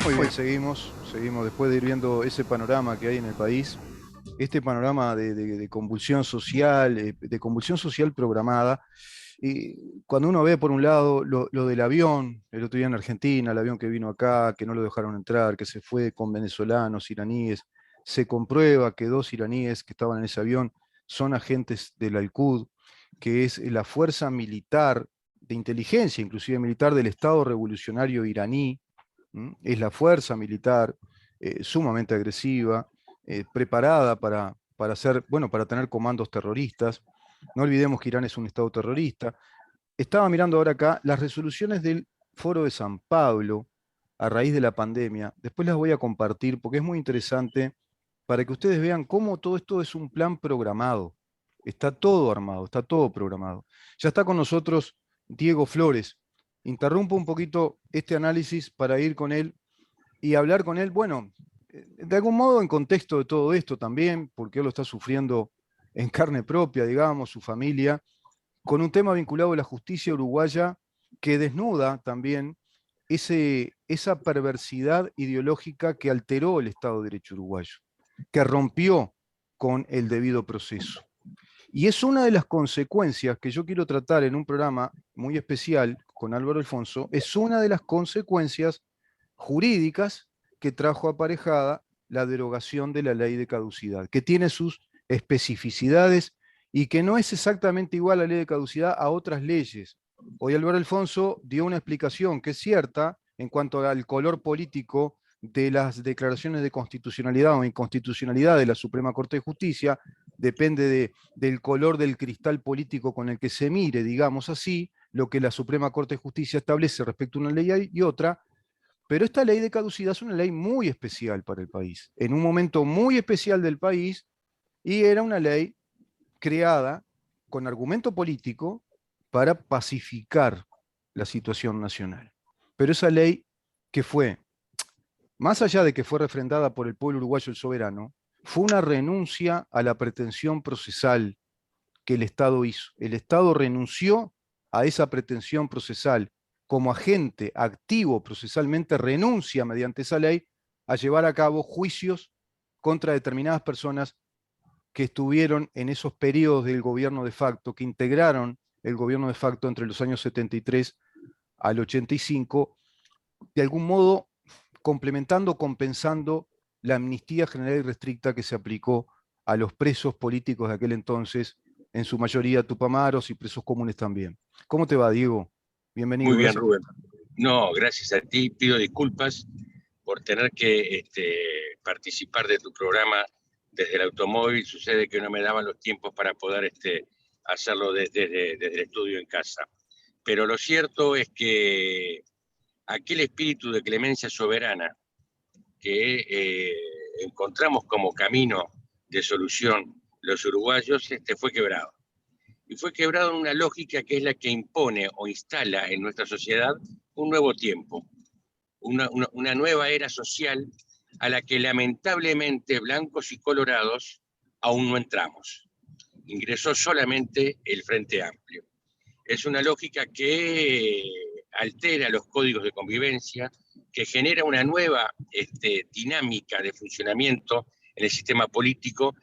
Muy bien, seguimos después de ir viendo ese panorama que hay en el país, este panorama de convulsión social, de convulsión social programada. Y cuando uno ve por un lado lo del avión, el otro día en Argentina, el avión que vino acá, que no lo dejaron entrar, que se fue con venezolanos, iraníes, se comprueba que dos iraníes que estaban en ese avión son agentes del Al-Quds, que es la fuerza militar de inteligencia, inclusive militar del Estado Revolucionario iraní. Es la fuerza militar sumamente agresiva, preparada hacer, bueno, para tener comandos terroristas. No olvidemos que Irán es un Estado terrorista. Estaba mirando ahora acá las resoluciones del Foro de San Pablo a raíz de la pandemia. Después las voy a compartir porque es muy interesante para que ustedes vean cómo todo esto es un plan programado. Está todo armado, está todo programado. Ya está con nosotros Diego Flores. Interrumpo un poquito este análisis para ir con él y hablar con él, bueno, de algún modo en contexto de todo esto también, porque él lo está sufriendo en carne propia, digamos, su familia, con un tema vinculado a la justicia uruguaya que desnuda también esa perversidad ideológica que alteró el Estado de Derecho uruguayo, que rompió con el debido proceso. Y es una de las consecuencias que yo quiero tratar en un programa muy especial con Álvaro Alfonso, es una de las consecuencias jurídicas que trajo aparejada la derogación de la ley de caducidad, que tiene sus especificidades y que no es exactamente igual a la ley de caducidad a otras leyes. Hoy Álvaro Alfonso dio una explicación que es cierta en cuanto al color político de las declaraciones de constitucionalidad o inconstitucionalidad de la Suprema Corte de Justicia, depende del color del cristal político con el que se mire, digamos así, lo que la Suprema Corte de Justicia establece respecto a una ley y otra, pero esta ley de caducidad es una ley muy especial para el país, en un momento muy especial del país, y era una ley creada con argumento político para pacificar la situación nacional. Pero esa ley que fue, más allá de que fue refrendada por el pueblo uruguayo el soberano, fue una renuncia a la pretensión procesal que el Estado hizo. El Estado renunció a esa pretensión procesal. Como agente activo procesalmente, renuncia mediante esa ley a llevar a cabo juicios contra determinadas personas que estuvieron en esos periodos del gobierno de facto, que integraron el gobierno de facto entre los años 73 al 85, de algún modo complementando, compensando la amnistía general y restricta que se aplicó a los presos políticos de aquel entonces, en su mayoría tupamaros y presos comunes también. ¿Cómo te va, Diego? Muy Bienvenido, bien, gracias. Rubén. No, gracias a ti. Pido disculpas por tener que participar de tu programa desde el automóvil. Sucede que no me daban los tiempos para poder hacerlo desde el estudio en casa. Pero lo cierto es que aquel espíritu de clemencia soberana que encontramos como camino de solución los uruguayos fue quebrado. Y fue quebrado en una lógica que es la que impone o instala en nuestra sociedad un nuevo tiempo, una nueva era social a la que lamentablemente blancos y colorados aún no entramos. Ingresó solamente el Frente Amplio. Es una lógica que altera los códigos de convivencia, que genera una nueva dinámica de funcionamiento en el sistema político,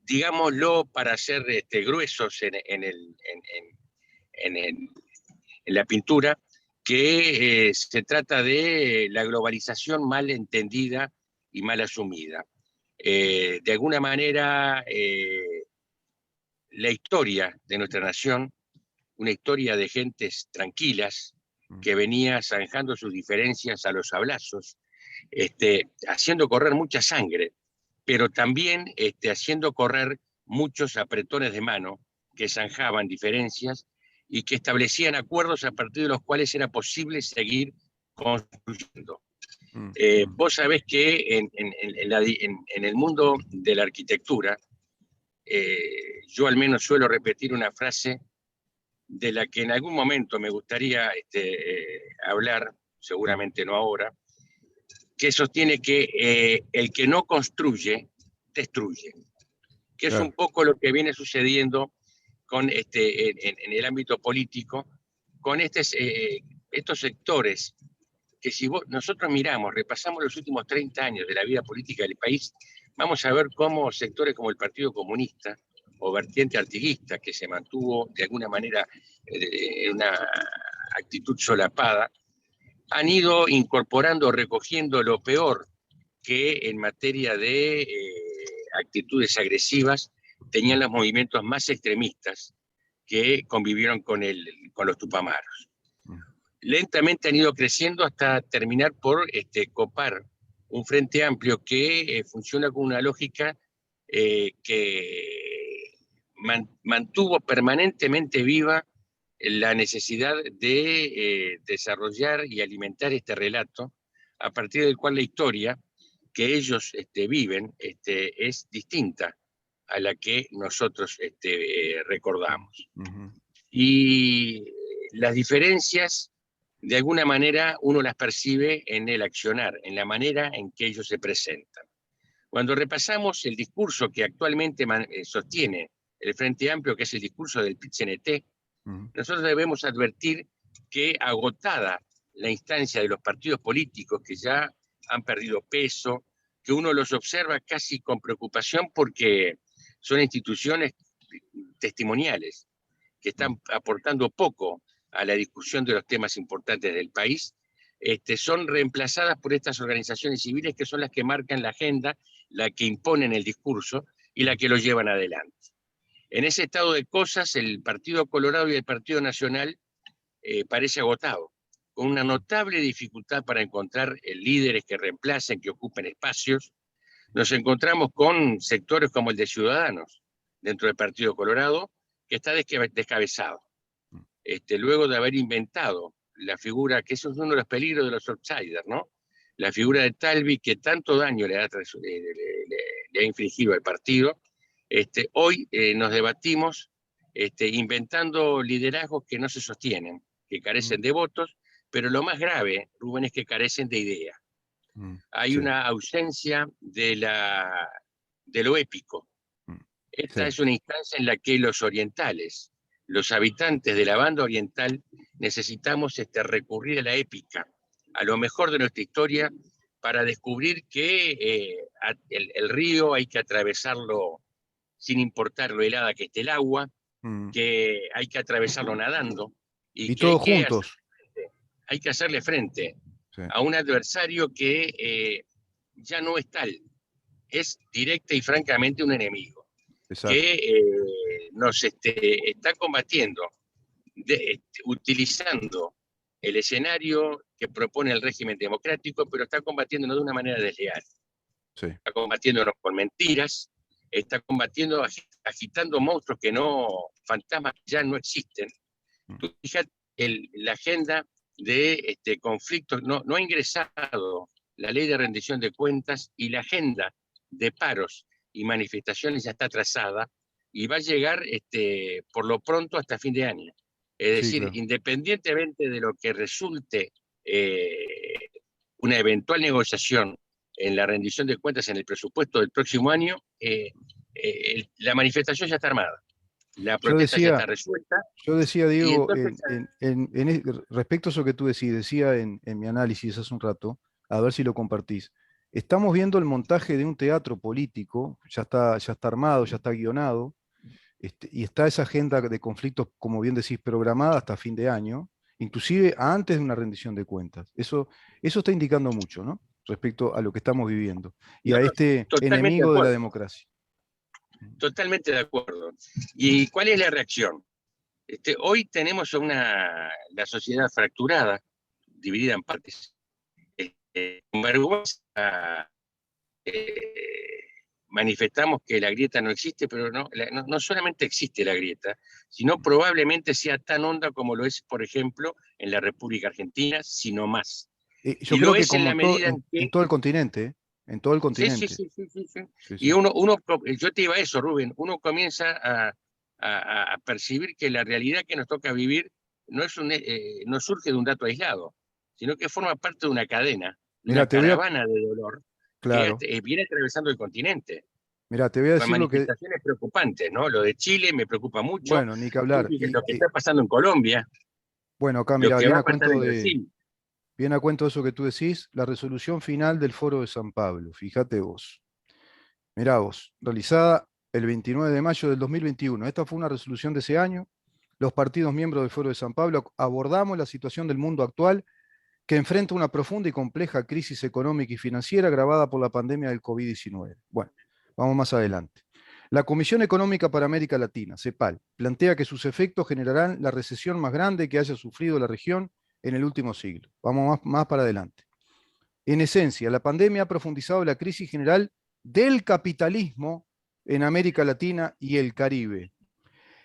digámoslo para ser gruesos en la pintura, que se trata de la globalización mal entendida y mal asumida. De alguna manera, la historia de nuestra nación, una historia de gentes tranquilas, que venía zanjando sus diferencias a los sablazos, haciendo correr mucha sangre, pero también haciendo correr muchos apretones de mano que zanjaban diferencias y que establecían acuerdos a partir de los cuales era posible seguir construyendo. Vos sabés que en el mundo de la arquitectura, yo al menos suelo repetir una frase de la que en algún momento me gustaría hablar, seguramente no ahora, que sostiene que el que no construye, destruye, que es un Claro. poco lo que viene sucediendo con en el ámbito político, con estos sectores que si nosotros miramos, repasamos los últimos 30 años de la vida política del país, vamos a ver cómo sectores como el Partido Comunista o vertiente artiguista, que se mantuvo de alguna manera en una actitud solapada, han ido incorporando, recogiendo lo peor que en materia de actitudes agresivas tenían los movimientos más extremistas que convivieron con los Tupamaros. Lentamente han ido creciendo hasta terminar por copar un frente amplio que funciona con una lógica que mantuvo permanentemente viva la necesidad de desarrollar y alimentar este relato, a partir del cual la historia que ellos viven es distinta a la que nosotros recordamos. Y las diferencias, de alguna manera, uno las percibe en el accionar, en la manera en que ellos se presentan. Cuando repasamos el discurso que actualmente sostiene el Frente Amplio, que es el discurso del PIT-CNT, nosotros debemos advertir que, agotada la instancia de los partidos políticos que ya han perdido peso, que uno los observa casi con preocupación porque son instituciones testimoniales que están aportando poco a la discusión de los temas importantes del país, son reemplazadas por estas organizaciones civiles que son las que marcan la agenda, la que imponen el discurso y la que lo llevan adelante. En ese estado de cosas, el Partido Colorado y el Partido Nacional parece agotado, con una notable dificultad para encontrar líderes que reemplacen, que ocupen espacios. Nos encontramos con sectores como el de Ciudadanos, dentro del Partido Colorado, que está descabezado. Luego de haber inventado la figura, que eso es uno de los peligros de los outsiders, ¿no? La figura de Talvi, que tanto daño le ha infligido al partido. Hoy nos debatimos inventando liderazgos que no se sostienen, que carecen de votos, pero lo más grave, Rubén, es que carecen de idea. Hay una ausencia de lo épico. Esta es una instancia en la que los orientales, los habitantes de la banda oriental, necesitamos recurrir a la épica, a lo mejor de nuestra historia, para descubrir que el río hay que atravesarlo sin importar lo helada que esté el agua, que hay que atravesarlo nadando, y que todos juntos. Hay que hacerle frente a un adversario que ya no es tal, es directa y francamente un enemigo. Exacto. Que nos está combatiendo, utilizando el escenario que propone el régimen democrático, pero está combatiéndonos de una manera desleal. Está combatiéndonos con mentiras, está combatiendo, agitando monstruos fantasmas que ya no existen. Tú fíjate, la agenda de conflictos, no ha ingresado la ley de rendición de cuentas, y la agenda de paros y manifestaciones ya está trazada y va a llegar por lo pronto hasta fin de año. Es decir, claro, independientemente de lo que resulte una eventual negociación en la rendición de cuentas en el presupuesto del próximo año, la manifestación ya está armada. La protesta ya está resuelta. Yo decía, Diego, respecto a eso que tú decía en mi análisis hace un rato, a ver si lo compartís. Estamos viendo el montaje de un teatro político, ya está armado, ya está guionado, y está esa agenda de conflictos, como bien decís, programada hasta fin de año, inclusive antes de una rendición de cuentas. Eso está indicando mucho, ¿no? Respecto a lo que estamos viviendo y a este enemigo de la democracia. Totalmente de acuerdo. ¿Y cuál es la reacción? Hoy tenemos la sociedad fracturada, dividida en partes. Con vergüenza manifestamos que la grieta no existe, pero no solamente existe la grieta, sino probablemente sea tan honda como lo es, por ejemplo, en la República Argentina, sino más. Yo creo que como en todo el continente, en todo el continente. Sí. Y yo te iba a eso, Rubén, uno comienza a percibir que la realidad que nos toca vivir no surge de un dato aislado, sino que forma parte de una cadena, una caravana de dolor, claro, que viene atravesando el continente. Mira, te voy a decir con manifestaciones preocupantes, ¿no? Lo de Chile me preocupa mucho. Bueno, ni que hablar. Lo que está pasando en Colombia. Bueno, acá, mira, viene a cuento de... viene a cuento de eso que tú decís, la resolución final del Foro de San Pablo. Fíjate vos. Mirá vos, realizada el 29 de mayo del 2021. Esta fue una resolución de ese año. Los partidos miembros del Foro de San Pablo abordamos la situación del mundo actual que enfrenta una profunda y compleja crisis económica y financiera agravada por la pandemia del COVID-19. Bueno, vamos más adelante. La Comisión Económica para América Latina, CEPAL, plantea que sus efectos generarán la recesión más grande que haya sufrido la región en el último siglo. Vamos más para adelante. En esencia, la pandemia ha profundizado la crisis general del capitalismo en América Latina y el Caribe.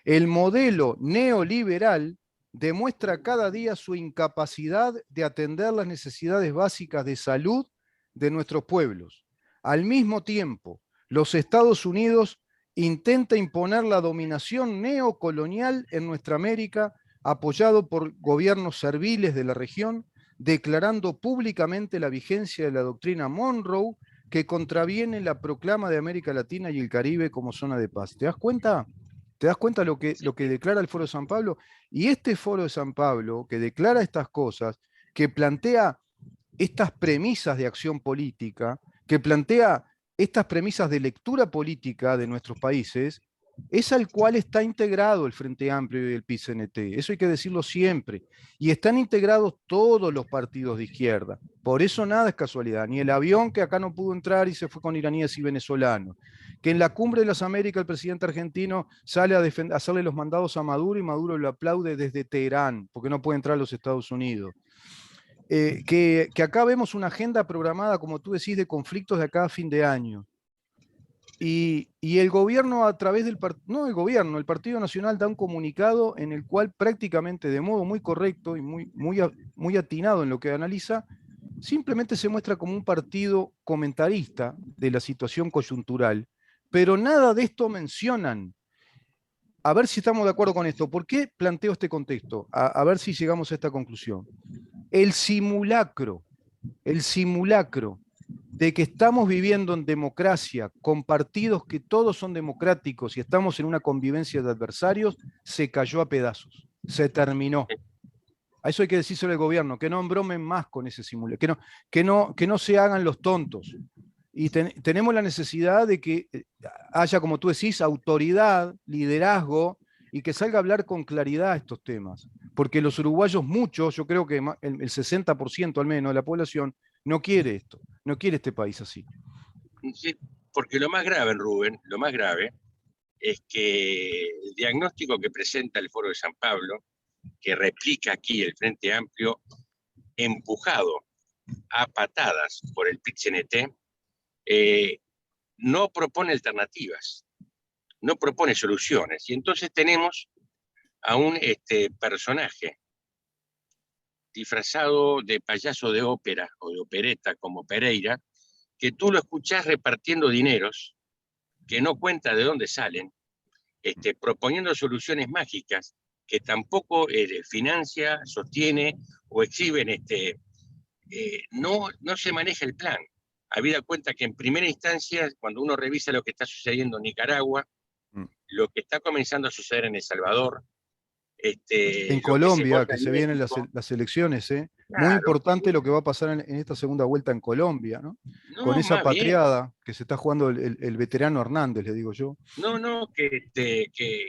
El modelo neoliberal demuestra cada día su incapacidad de atender las necesidades básicas de salud de nuestros pueblos. Al mismo tiempo, los Estados Unidos intenta imponer la dominación neocolonial en nuestra América, apoyado por gobiernos serviles de la región, declarando públicamente la vigencia de la doctrina Monroe, que contraviene la proclama de América Latina y el Caribe como zona de paz. ¿Te das cuenta? ¿Te das cuenta lo que declara el Foro de San Pablo? Y este Foro de San Pablo, que declara estas cosas, que plantea estas premisas de acción política, que plantea estas premisas de lectura política de nuestros países, es al cual está integrado el Frente Amplio y el PIT-CNT. Eso hay que decirlo siempre. Y están integrados todos los partidos de izquierda. Por eso nada es casualidad. Ni el avión que acá no pudo entrar y se fue con iraníes y venezolanos. Que en la Cumbre de las Américas el presidente argentino sale a hacerle los mandados a Maduro y Maduro lo aplaude desde Teherán, porque no puede entrar a los Estados Unidos. Que acá vemos una agenda programada, como tú decís, de conflictos de acá a fin de año. Y el gobierno a través del no el gobierno, el Partido Nacional da un comunicado en el cual prácticamente de modo muy correcto y muy atinado en lo que analiza, simplemente se muestra como un partido comentarista de la situación coyuntural, pero nada de esto mencionan. A ver si estamos de acuerdo con esto. ¿Por qué planteo este contexto? A ver si llegamos a esta conclusión. El simulacro de que estamos viviendo en democracia, con partidos que todos son democráticos y estamos en una convivencia de adversarios, se cayó a pedazos, se terminó. A eso hay que decírselo al gobierno, que no embromen más con ese simulacro, que no se hagan los tontos. Y tenemos la necesidad de que haya, como tú decís, autoridad, liderazgo, y que salga a hablar con claridad estos temas. Porque los uruguayos, muchos, yo creo que el 60% al menos de la población, no quiere esto, no quiere este país así. Sí, porque lo más grave, Rubén, lo más grave es que el diagnóstico que presenta el Foro de San Pablo, que replica aquí el Frente Amplio, empujado a patadas por el PIT-CNT, no propone alternativas, no propone soluciones. Y entonces tenemos a un personaje disfrazado de payaso de ópera o de opereta como Pereira, que tú lo escuchás repartiendo dineros, que no cuenta de dónde salen, proponiendo soluciones mágicas que tampoco financia, sostiene o exhiben, no se maneja el plan. Habida cuenta que en primera instancia, cuando uno revisa lo que está sucediendo en Nicaragua, lo que está comenzando a suceder en El Salvador, en lo que se Colombia, vota que en se vienen México, las elecciones, muy claro, importante lo que va a pasar en esta segunda vuelta en Colombia, ¿no? Con no, esa más bien, patriada que se está jugando el veterano Hernández, le digo yo. no, que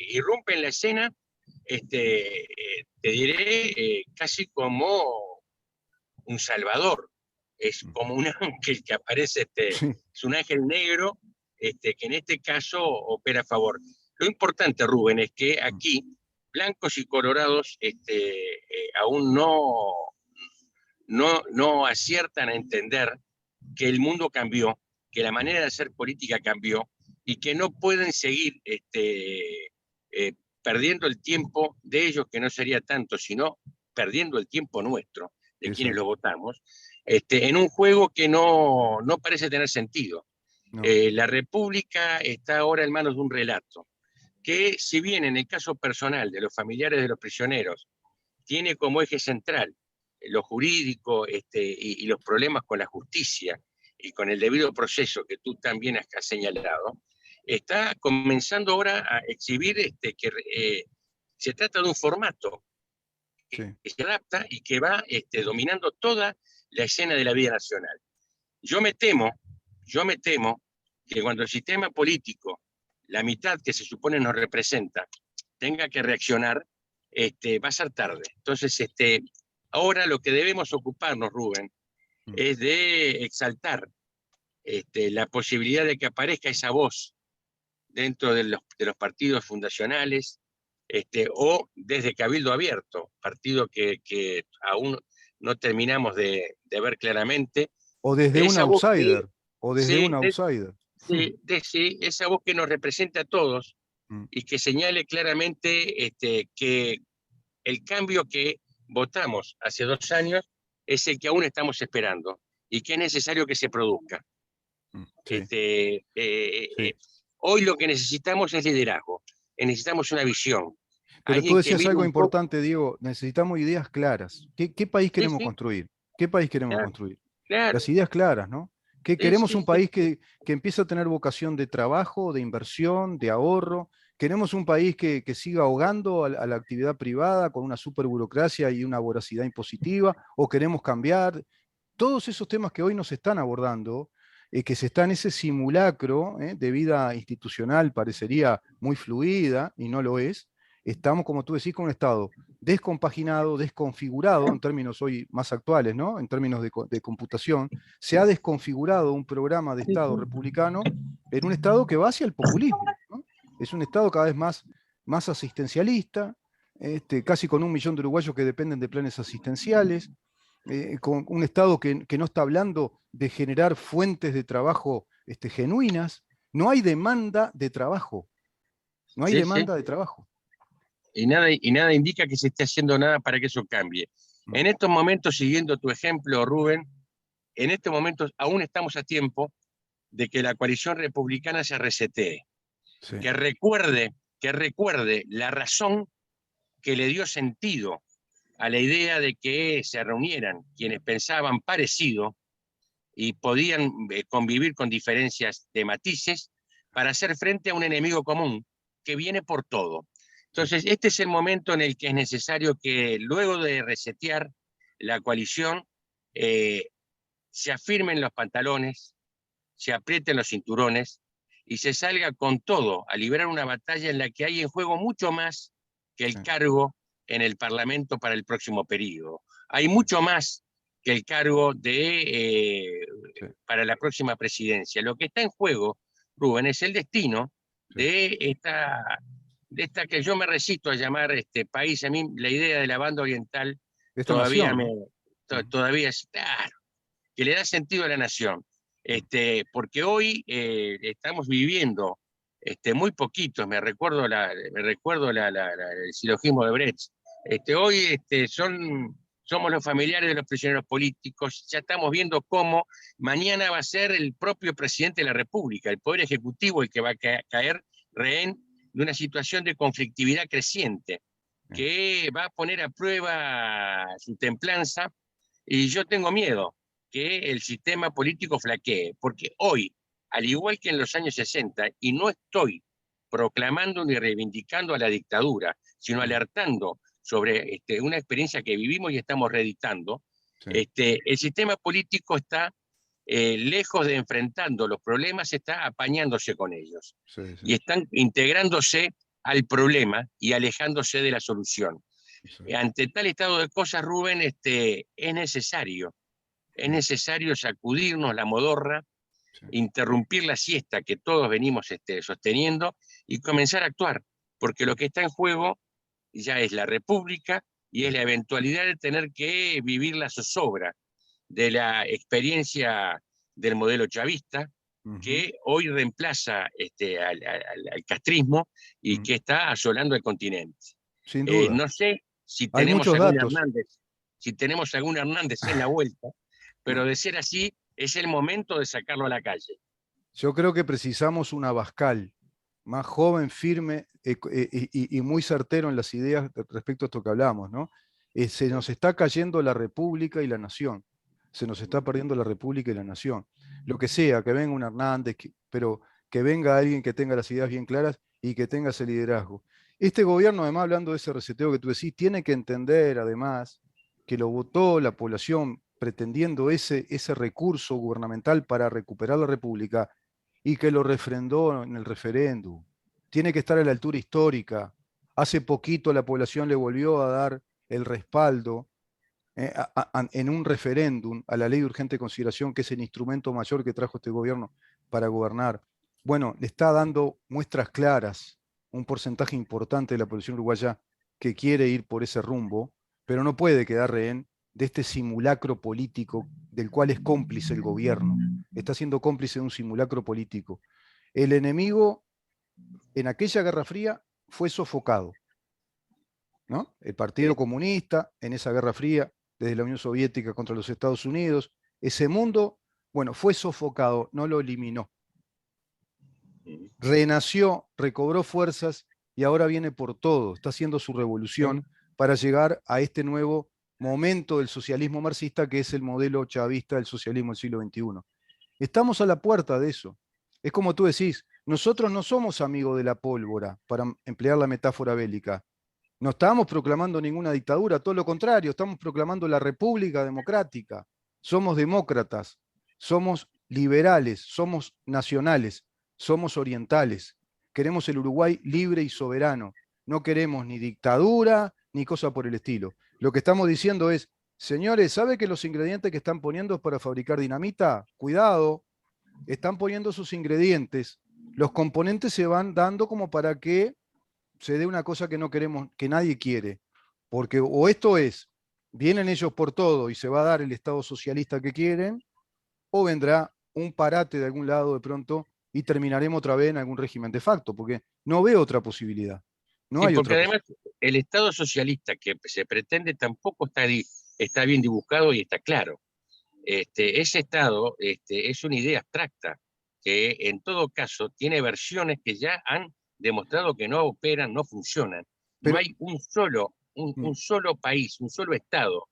irrumpe en la escena, te diré, casi como un salvador, es como un ángel que aparece, Sí, es un ángel negro, que en este caso opera a favor. Lo importante, Rubén, es que aquí blancos y colorados aún no aciertan a entender que el mundo cambió, que la manera de hacer política cambió y que no pueden seguir perdiendo el tiempo de ellos, que no sería tanto, sino perdiendo el tiempo nuestro, de quienes lo exacto. votamos, en un juego que no parece tener sentido. No, La República está ahora en manos de un relato, que si bien en el caso personal de los familiares de los prisioneros tiene como eje central lo jurídico y los problemas con la justicia y con el debido proceso que tú también has señalado, está comenzando ahora a exhibir que se trata de un formato sí. que se adapta y que va dominando toda la escena de la vida nacional. Yo me temo, yo me temo que cuando el sistema político, la mitad que se supone nos representa, tenga que reaccionar, va a ser tarde. Entonces, ahora lo que debemos ocuparnos, Rubén, es de exaltar la posibilidad de que aparezca esa voz dentro de los partidos fundacionales, o desde Cabildo Abierto, partido que aún no terminamos de ver claramente, O desde un esa voz que, outsider, o desde un sí, outsider. sí, esa voz que nos representa a todos Mm, y que señale claramente que el cambio que votamos hace 2 años es el que aún estamos esperando y que es necesario que se produzca. sí, sí. Hoy lo que necesitamos es liderazgo, necesitamos una visión, Pero tú alguien que decías mire algo un poco. importante, Diego, necesitamos ideas claras. ¿Qué país Sí, queremos sí, construir? ¿Qué país queremos claro, construir? claro, Las ideas claras, ¿no? Que sí, queremos sí, un sí, país que empiece a tener vocación de trabajo, de inversión, de ahorro. Queremos un país que siga ahogando a la actividad privada con una superburocracia y una voracidad impositiva, o queremos cambiar. Todos esos temas que hoy nos están abordando, que se está en ese simulacro de vida institucional, parecería muy fluida y no lo es. Estamos, como tú decís, con un Estado descompaginado, desconfigurado, en términos hoy más actuales, ¿no? En términos de computación, se ha desconfigurado un programa de sí, Estado republicano en un Estado que va hacia el populismo, ¿no? Es un Estado cada vez más asistencialista, casi con 1 millón de uruguayos que dependen de planes asistenciales, con un Estado que no está hablando de generar fuentes de trabajo genuinas. No hay demanda de trabajo, no hay sí, sí, demanda de trabajo. y nada indica que se esté haciendo nada para que eso cambie. Mm, En estos momentos, siguiendo tu ejemplo, Rubén, en estos momentos aún estamos a tiempo de que la coalición republicana se resetee, sí, que recuerde la razón que le dio sentido a la idea de que se reunieran quienes pensaban parecido y podían convivir con diferencias de matices para hacer frente a un enemigo común que viene por todo. sí, Entonces, este es el momento en el que es necesario que luego de resetear la coalición, eh, se afirmen los pantalones, se aprieten los cinturones y se salga con todo a librar una batalla en la que hay en juego mucho más que sí, el cargo en el Parlamento para el próximo periodo. Hay sí, mucho más que el cargo sí, para la próxima presidencia. Lo que está en juego, Rubén, es el destino sí. de esta que yo me resisto a llamar este país. A mí la idea de la banda oriental Esta todavía nación, me, ¿no? Mm, todavía es claro, que le da sentido a la nación. mm, Porque hoy estamos viviendo muy poquitos, me recuerdo el silogismo de Brecht. Hoy somos los familiares de los prisioneros políticos, ya estamos viendo cómo mañana va a ser el propio presidente de la República, el Poder Ejecutivo, el que va a caer rehén de una situación de conflictividad creciente, bien, que va a poner a prueba su templanza, y yo tengo miedo que el sistema político flaquee, porque hoy, al igual que en los años 60, y no estoy proclamando ni reivindicando a la dictadura, sino mm, alertando sobre una experiencia que vivimos y estamos reeditando, sí, el sistema político está, lejos de enfrentando los problemas, está apañándose con ellos sí, sí, y están integrándose al problema y alejándose de la solución. sí, Ante tal estado de cosas, Rubén, es mm, necesario sacudirnos la modorra, sí, interrumpir la siesta que todos venimos sosteniendo y comenzar a actuar, porque lo que está en juego ya es la República y es mm, la eventualidad de tener que vivir la zozobra de la experiencia del modelo chavista, ujú, que hoy reemplaza al castrismo y mm, que está asolando el continente. sin duda. No sé si Hay tenemos muchos algún datos. Hernández, si tenemos algún Hernández en la vuelta, pero de ser así, es el momento de sacarlo a la calle. Yo creo que precisamos un Abascal más joven, firme y muy certero en las ideas respecto a esto que hablamos, ¿no? Se nos está cayendo la República y la Nación. Se nos está perdiendo la República y la Nación. Lo que sea, que venga un Hernández, pero que venga alguien que tenga las ideas bien claras y que tenga ese liderazgo. Este gobierno, además, hablando de ese reseteo que tú decís, tiene que entender, además, que lo votó la población pretendiendo ese recurso gubernamental para recuperar la República y que lo refrendó en el referéndum. Tiene que estar a la altura histórica. Hace poquito la población le volvió a dar el respaldo en un referéndum a la ley de urgente consideración, que es el instrumento mayor que trajo este gobierno para gobernar. Bueno, le está dando muestras claras un porcentaje importante de la población uruguaya que quiere ir por ese rumbo, pero no puede quedar rehén de este simulacro político del cual es cómplice el gobierno. Está siendo cómplice de un simulacro político. El enemigo en aquella Guerra Fría fue sofocado, ¿no? El Partido Comunista en esa Guerra Fría, desde la Unión Soviética contra los Estados Unidos, ese mundo, bueno, fue sofocado, no lo eliminó. Renació, recobró fuerzas y ahora viene por todo, está haciendo su revolución para llegar a este nuevo momento del socialismo marxista, que es el modelo chavista del socialismo del siglo XXI. Estamos a la puerta de eso. Es como tú decís, nosotros no somos amigos de la pólvora, para emplear la metáfora bélica. No estamos proclamando ninguna dictadura, todo lo contrario, estamos proclamando la República Democrática. Somos demócratas, somos liberales, somos nacionales, somos orientales. Queremos el Uruguay libre y soberano. No queremos ni dictadura ni cosa por el estilo. Lo que estamos diciendo es, señores, ¿sabe que los ingredientes que están poniendo para fabricar dinamita? Cuidado, están poniendo sus ingredientes. Los componentes se van dando como para que se dé una cosa que no queremos, que nadie quiere. Porque o esto es, vienen ellos por todo y se va a dar el Estado socialista que quieren, o vendrá un parate de algún lado de pronto y terminaremos otra vez en algún régimen de facto, porque no veo otra posibilidad. No Sí, hay porque otra además posibilidad. el Estado socialista que se pretende tampoco está bien dibujado y está claro. Ese Estado es una idea abstracta que en todo caso tiene versiones que ya han demostrado que no operan, no funcionan. No Pero hay un solo país, un solo Estado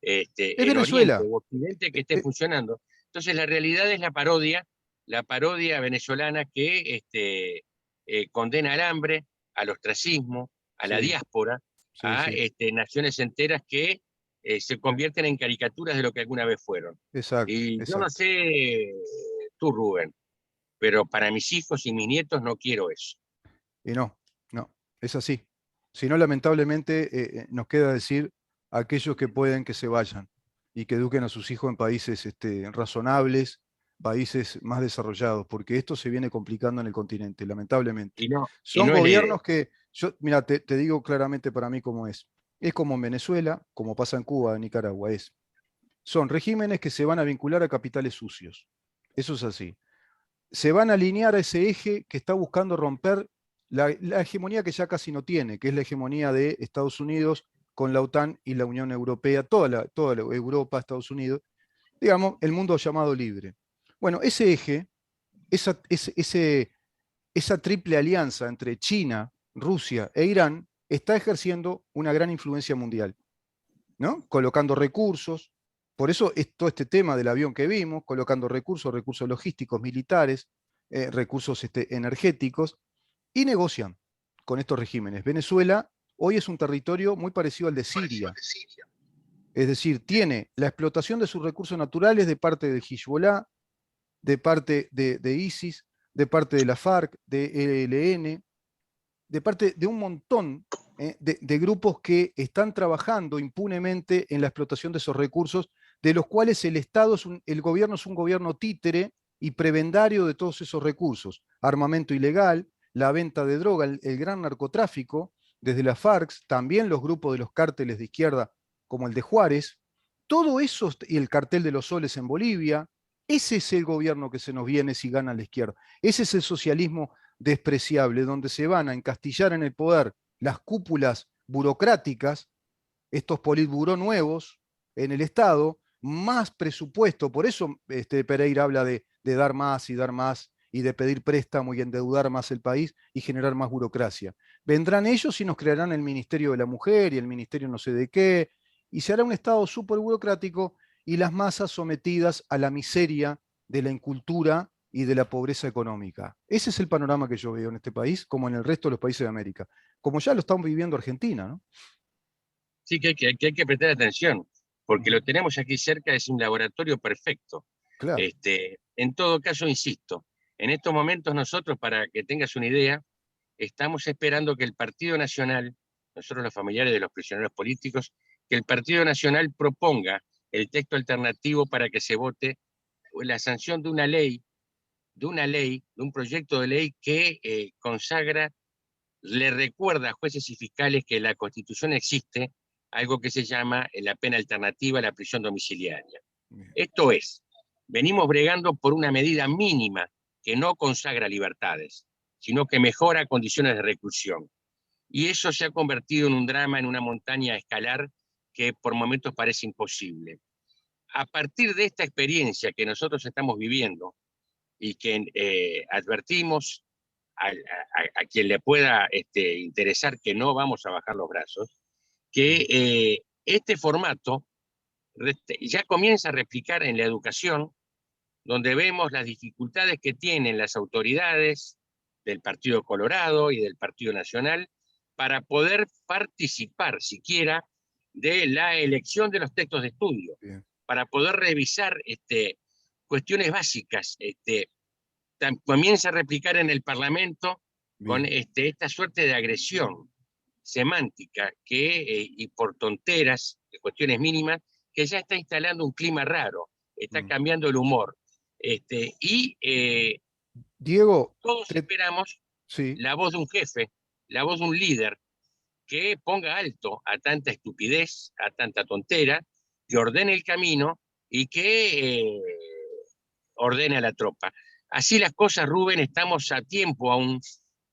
es en Oriente Venezuela. o Occidente que esté Eh, funcionando. Entonces la realidad es la parodia venezolana que condena al hambre, al ostracismo, a la sí, diáspora, sí, a sí, naciones enteras que se convierten en caricaturas de lo que alguna vez fueron. exacto, Y yo no exacto. sé tú, Rubén, pero para mis hijos y mis nietos no quiero eso. Y no, no, es así. Si no, lamentablemente nos queda decir a aquellos que pueden que se vayan y que eduquen a sus hijos en países razonables, países más desarrollados, porque esto se viene complicando en el continente, lamentablemente. Y Son no es la idea. gobiernos que, yo, mira, te digo claramente para mí cómo es. Es como en Venezuela, como pasa en Cuba, en Nicaragua, son regímenes que se van a vincular a capitales sucios. Eso es así. Se van a alinear a ese eje que está buscando romper la hegemonía que ya casi no tiene, que es la hegemonía de Estados Unidos con la OTAN y la Unión Europea, toda la Europa, Estados Unidos, digamos, el mundo llamado libre. Bueno, ese eje, esa triple alianza entre China, Rusia e Irán está ejerciendo una gran influencia mundial, ¿no? Colocando recursos, por eso es todo este tema del avión que vimos, colocando recursos, recursos logísticos, militares, recursos energéticos, y negocian con estos regímenes. Venezuela hoy es un territorio muy parecido al de Siria, es decir, tiene la explotación de sus recursos naturales de parte del Hezbollah, de parte de ISIS, de parte de la FARC, de ELN, de parte de un montón de grupos que están trabajando impunemente en la explotación de esos recursos, de los cuales el Estado, el gobierno es un gobierno títere y prebendario de todos esos recursos. Armamento ilegal, la venta de droga, el gran narcotráfico, desde las FARC, también los grupos de los cárteles de izquierda como el de Juárez, todo eso y el cartel de los soles en Bolivia, ese es el gobierno que se nos viene si gana la izquierda. Ese es el socialismo despreciable, donde se van a encastillar en el poder las cúpulas burocráticas, estos politburó nuevos en el Estado, más presupuesto, por eso Pereira habla de dar más y de pedir préstamo y endeudar más el país y generar más burocracia. Vendrán ellos y nos crearán el Ministerio de la Mujer y el Ministerio no sé de qué, y se hará un Estado súper burocrático y las masas sometidas a la miseria de la incultura y de la pobreza económica. Ese es el panorama que yo veo en este país, como en el resto de los países de América, como ya lo estamos viviendo Argentina, ¿no? Sí, que hay que prestar atención, porque lo tenemos aquí cerca, es un laboratorio perfecto. Claro. En todo caso, insisto, en estos momentos nosotros, para que tengas una idea, estamos esperando que el Partido Nacional, nosotros los familiares de los prisioneros políticos, que el Partido Nacional proponga el texto alternativo para que se vote la sanción de una ley, de un proyecto de ley que consagra, le recuerda a jueces y fiscales que en la Constitución existe algo que se llama la pena alternativa a la prisión domiciliaria. Bien. Esto es, venimos bregando por una medida mínima que no consagra libertades, sino que mejora condiciones de reclusión. Y eso se ha convertido en un drama, en una montaña a escalar que por momentos parece imposible. A partir de esta experiencia que nosotros estamos viviendo y que advertimos a quien le pueda interesar que no vamos a bajar los brazos, que este formato ya comienza a replicar en la educación, donde vemos las dificultades que tienen las autoridades del Partido Colorado y del Partido Nacional para poder participar siquiera de la elección de los textos de estudio, Bien. para poder revisar cuestiones básicas. Comienza a replicar en el Parlamento con Bien. esta suerte de agresión semántica y por tonteras, de cuestiones mínimas, que ya está instalando un clima raro, está cambiando el humor. Y Diego, todos esperamos sí, la voz de un jefe, la voz de un líder que ponga alto a tanta estupidez, a tanta tontera, que ordene el camino y que ordene a la tropa. Así las cosas, Rubén, estamos a tiempo aún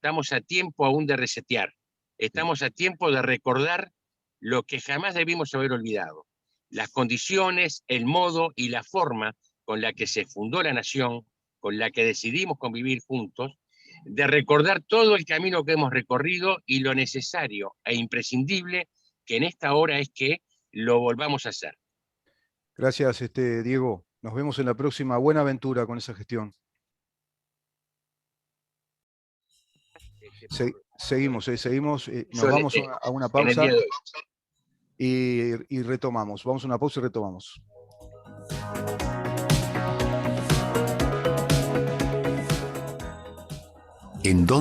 de resetear, bien. estamos a tiempo de recordar lo que jamás debimos haber olvidado, las condiciones, el modo y la forma con la que se fundó la nación, con la que decidimos convivir juntos, de recordar todo el camino que hemos recorrido y lo necesario e imprescindible que en esta hora es que lo volvamos a hacer. Gracias, Diego. Nos vemos en la próxima. Buena aventura con esa gestión. Seguimos, seguimos. Nos vamos a una En el pausa día de hoy. y retomamos. Vamos a una pausa y retomamos. ¿En dónde?